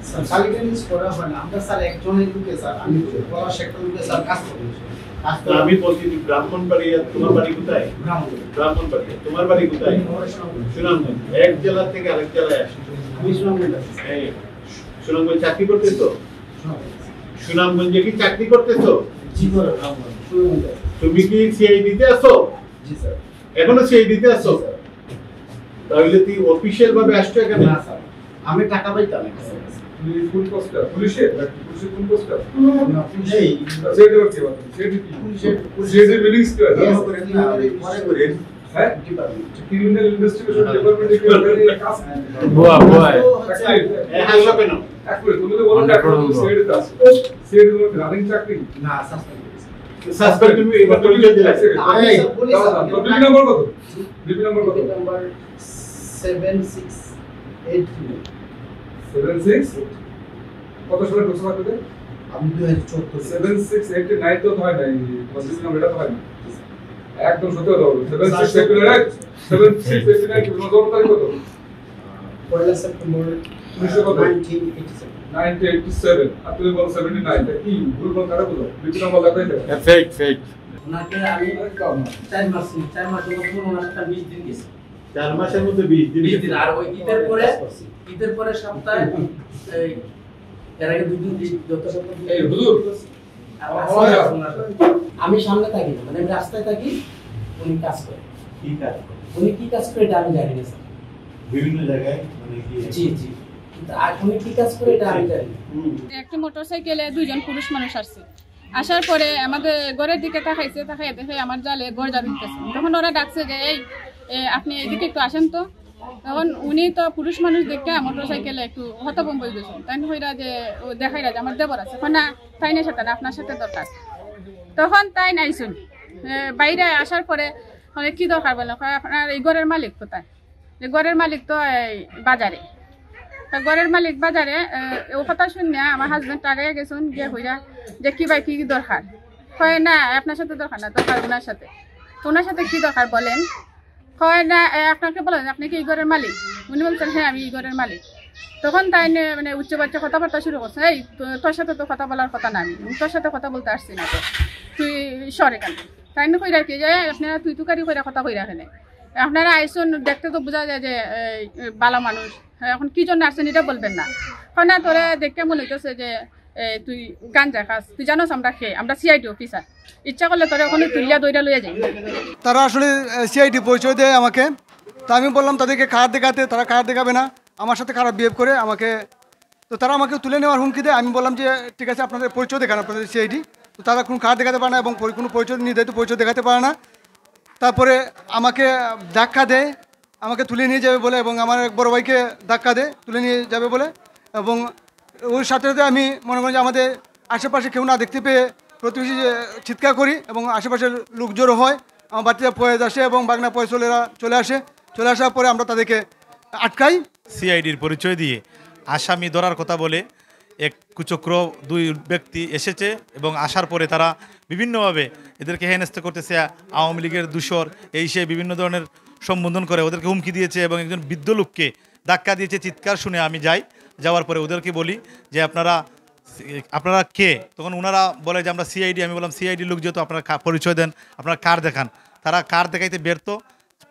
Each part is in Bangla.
স্যার সালিটারিস করা হয় না, আমরা স্যার একজনের লোকে স্যার আমি বলা সেক্টর লোকে স্যার কাজ করি। আমি বলছি ব্রাহ্মণবাড়িয়া, তোমার বাড়ি কোথায়? ব্রাহ্মণবাড়িয়া। তোমার বাড়ি কোথায়? সুনামগঞ্জ। এক জেলা থেকে আরেক জেলায় আসি। আমি সুনামগঞ্জ আছি। সুনামগঞ্জ চাকরি করতেছো? সুনামগঞ্জে কি চাকরি করতেছো? জি করে সুনামগঞ্জ। তুমি কি সিআইডি তে আছো? জি স্যার। এখনো সিআইডি তে আছো? তাহলে তুই অফিশিয়াল ভাবে আসছো এখানে? না স্যার, আমি টাকা পাইতাম না স্যার। তুমি ফুল পোস্টার পুলিশে ফুল পোস্টার না পুলিশে সেটা করতে পারো সেটা কি পুলিশে মিলিংস করে মনে করেন হ্যাঁ ডিপার্টমেন্ট ক্রিমিনাল ইনভেস্টিগেশন ডিপার্টমেন্টে কাজ বুয়া হ্যাঁ হাসো কেন? একবারে তুমি তো বলো না সেটা আছে সেটা তোমার রানিং চাকরি না সাসপেন্ড সাসপেন্ড তুমি এবার পরিচয় দিলে? আমি স্যার পুলিশ বিপি নাম্বার কত? বিপি নাম্বার কত? নাম্বার 7683 76 কত সালে ঢুকছো বাড়িতে? আমি 2014 7689 তো হয় নাই বিপি নাম্বার এটা তো হয় না একদম সত্যি কথা বলো 7689 কি তোমার জন্ম তারিখ কত? 1 সেপ্টেম্বর 1987 আর তুমি বলো 79 এটা কি ভুল বল কারা বলো বিপি নাম্বার লাগাই দাও ফেক ওনাকে আমি 4 মাস মধ্যে ওনার সাথে 20 দিন গেছি। 4 মাসের মধ্যে 20 দিন। আর ওই ঈদের পরে সপ্তাহে এই এর আগে 2 দিন যত সপ্তাহ এই হুজুর আমি সামনে থাকি না, মানে আমি রাস্তায় থাকি, উনি কাজ করে। কি কাজ? উনি কি কাজ করে এটা আমি জানি না স্যার। বিভিন্ন জায়গায় মানে কি? জি কিন্তু আর উনি কি কাজ করে এটা আমি জানি না। একটা মোটরসাইকেলে দুইজন পুরুষ মানুষ আসছে, আসার পরে আমাদের ঘরের দিকে তাকাইছে, তাকাই দেখে আমার জালে ঘর জাল দিতেছে। তখন ওরা ডাকছে যে এই আপনি এদিকে একটু আসেন তো। তখন উনি তো পুরুষ মানুষ দেখে মোটরসাইকেলে একটু হতভম্ব হয়ে গেছেন। তাই হইরা যে দেখাইরা যে আমার দেবর আছে, না তাই না সাথে না, আপনার সাথে দরকার। তখন তাই নাইছুন বাইরে আসার পরে কি দরকার বললো, আপনার এই ঘরের মালিক কোথায়? ঘরের মালিক তো বাজারে। ঘরের মালিক বাজারে। ও কথা শুনে আমার হাজবেন্ড আগে গেছুন গিয়ে হইরা যে কি ভাই কি দরকার? হয় না আপনার সাথে দরকার না, দরকার ওনার সাথে। ওনার সাথে কি দরকার বলেন? হয় না আপনাকে বলেন আপনি কি এই ঘরের মালিক? উনি বলছেন হ্যাঁ আমি এই ঘরের মালিক। তখন তাই মানে উচ্চ বাচ্চা কথাবার্তা শুরু করছে, এই তোর সাথে তো কথা বলার কথা না, আমি তোর সাথে কথা বলতে আসছি না, তো তুই সরে কেন? তাই না কই রাখি যে আপনারা তুই তুকারি কইরা কথা কই রাখেন, আপনারা আইসুন দেখতে তো বোঝা যায় যে ভালো মানুষ, এখন কি জন্য আসছেন এটা বলবেন না। হয় না তোরে দেখতে মনে হইতেছে যে তুই গাঞ্জা খাস, তুই জানোস আমরা খেয়ে, আমরা সিআইডি অফিসার, ইচ্ছা করলে তোরে ওখানে তুলিয়া দইরা লইয়া যাই। তারা আসলে সিআইডি পরিচয় দেয় আমাকে, তা আমি বললাম তাদেরকে কার্ড দেখাতে, তারা কার্ড দেখাবে না, আমার সাথে খারাপ বিহেভ করে আমাকে, তো তারা আমাকে তুলে নেওয়ার হুমকি দেয়। আমি বললাম যে ঠিক আছে আপনাদের পরিচয় দেখান, আপনাদের সিআইডি। তো তারা কোনো কার্ড দেখাতে পারে না এবং কোনো পরিচয় নির্ধারিত পরিচয় দেখাতে পারে না। তারপরে আমাকে ধাক্কা দেয়, আমাকে তুলে নিয়ে যাবে বলে, এবং আমার এক বড় ভাইকে ধাক্কা দেয় তুলে নিয়ে যাবে বলে। এবং ওর সাথে সাথে আমি মনে করি যে আমাদের আশেপাশে কেউ না দেখতে পেয়ে প্রতিবেশী চিৎকার করি এবং আশেপাশের লোক জড়ো হয়। আমার বাচ্চারা পয়েজ আসে এবং বাগনা পয়েজ চলে আসে। চলে আসার পরে আমরা তাদেরকে আটকাই। সিআইডির পরিচয় দিয়ে আসামি ধরার কথা বলে এক কুচক্র 2 ব্যক্তি এসেছে এবং আসার পরে তারা বিভিন্নভাবে এদেরকে হেনস্থা করতেছে, আওয়ামী লীগের দূষর এই সে বিভিন্ন ধরনের সম্বোধন করে ওদেরকে হুমকি দিয়েছে এবং একজন বৃদ্ধ লোককে ধাক্কা দিয়েছে। চিৎকার শুনে আমি যাওয়ার পরে ওদেরকে বলি যে আপনারা কে? তখন ওনারা বলে যে আমরা সিআইডি। আমি বললাম সিআইডি লোক যেহেতু আপনারা পরিচয় দেন, আপনারা কার দেখান। তারা কার দেখাইতে ব্যর্থ।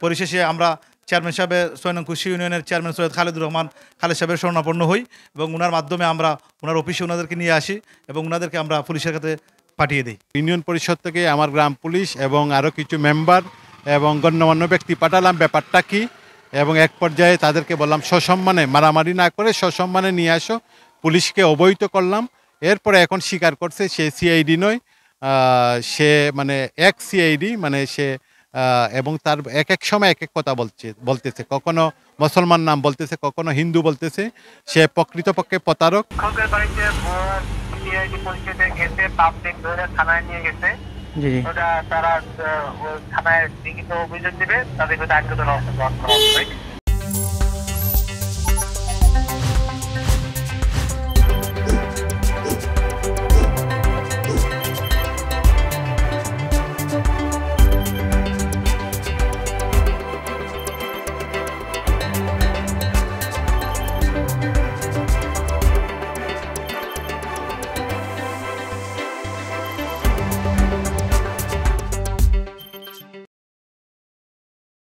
পরিশেষে আমরা চেয়ারম্যান সাহেবের 6 নং কুশি ইউনিয়নের চেয়ারম্যান সৈয়দ খালেদুর রহমান খালেদ সাহেবের শরণাপন্ন হই এবং ওনার মাধ্যমে আমরা ওনার অফিসে ওনাদেরকে নিয়ে আসি এবং ওনাদেরকে আমরা পুলিশের কাছে পাঠিয়ে দিই। ইউনিয়ন পরিষদ থেকে আমার গ্রাম পুলিশ এবং আরও কিছু মেম্বার এবং গণ্যমান্য ব্যক্তি পাঠালাম ব্যাপারটা কি, এবং এক পর্যায়ে তাদেরকে বললাম সসম্মানে, মারামারি না করে সসম্মানে নিয়ে আসো। পুলিশকে অবহিত করলাম। এরপরে এখন স্বীকার করছে সে সিআইডি নয়, সে মানে এক সিআইডি, মানে সে এবং তার এক সময় এক কথা বলতেছে, কখনো মুসলমান নাম বলতেছে, কখনো হিন্দু বলতেছে। সে প্রকৃতপক্ষে প্রতারক। থানায় নিয়ে গেছে, তারা থানায় লিখিত অভিযোগ দিবে, তাদের বিরুদ্ধে আইনগত ব্যবস্থা গ্রহণ করা হবে।